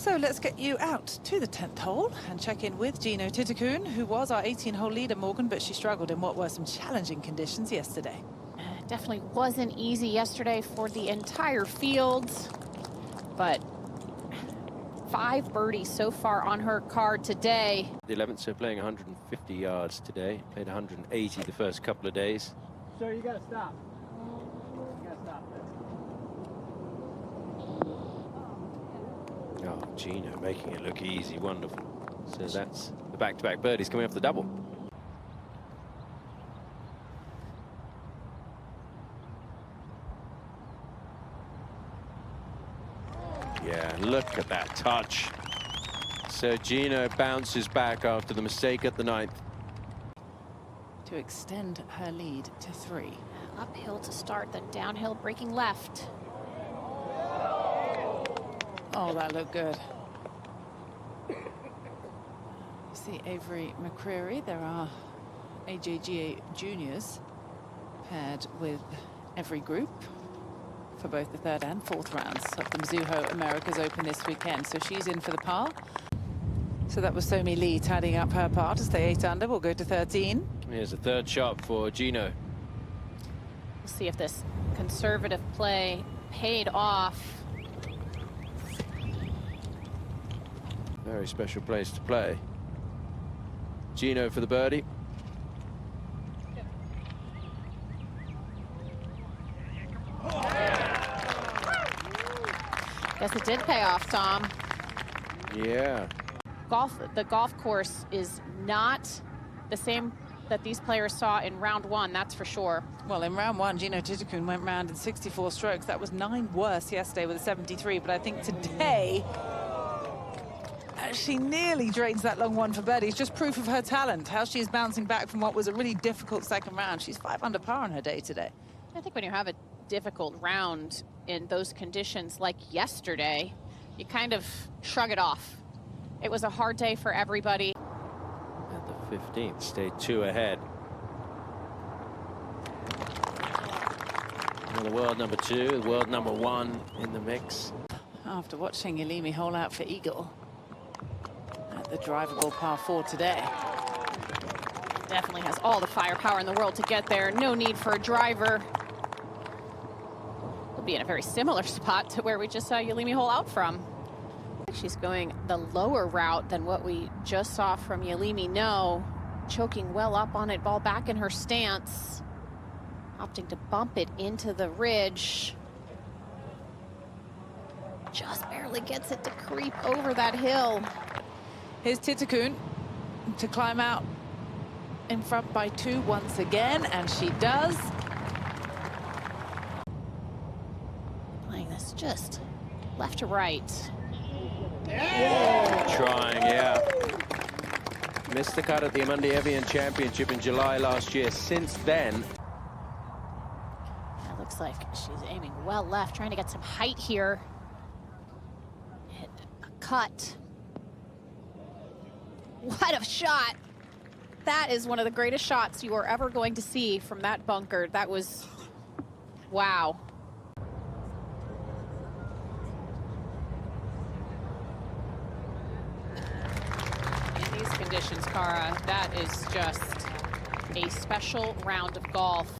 So let's get you out to the 10th hole and check in with Jeeno Thitikul, who was our 18-hole leader, Morgan, but she struggled in what were some challenging conditions yesterday. Definitely wasn't easy yesterday for the entire field, but 5 birdies so far on her card today. The 11th, so playing 150 yards today. Played 180 the first couple of days. Sir, you gotta stop. You gotta stop. Oh, Jeeno making it look easy, wonderful. So that's the back-to-back birdies coming off the double. Yeah, look at that touch. So Jeeno bounces back after the mistake at the 9th. To extend her lead to 3. Uphill to start, then downhill, breaking left. Oh, that looked good. You see Avery McCreary. There are LPGA juniors paired with every group for both the 3rd and 4th rounds of the Mizuho Americas Open this weekend. So she's in for the par. So that was Somi Lee tidying up her par to stay 8 under. We'll go to 13. Here's a 3rd shot for Jeeno. We'll see if this conservative play paid off. Very special place to play. Jeeno for the birdie. Guess it did pay off, Tom. Yeah. The golf course is not the same that these players saw in round 1, that's for sure. Well, in round 1, Jeeno Thitikul went round in 64 strokes. That was 9 worse yesterday with a 73, but I think today she nearly drains that long one for birdie. It's just proof of her talent, how she's bouncing back from what was a really difficult 2nd round. She's 5 under par on her day today. I think when you have a difficult round in those conditions like yesterday, you kind of shrug it off. It was a hard day for everybody. At the 15th, stayed 2 ahead. And the world number 2, the world number 1 in the mix. After watching Yalimi hole out for eagle at the drivable par 4 today. Definitely has all the firepower in the world to get there. No need for a driver. We'll be in a very similar spot to where we just saw Yalimi hole out from. She's going the lower route than what we just saw from Yalimi. No, choking well up on it, ball back in her stance, opting to bump it into the ridge. Just barely gets it to creep over that hill. Here's Thitikul to climb out in front by 2 once again, and she does. Playing this just left to right. Trying, yeah. Missed the cut at the Amundi Evian Championship in July last year. Since then, It looks like she's aiming well left, trying to get some height here. Hit a cut. What a shot. That is one of the greatest shots you are ever going to see from that bunker. That was, wow. In these conditions, Cara, that is just a special round of golf.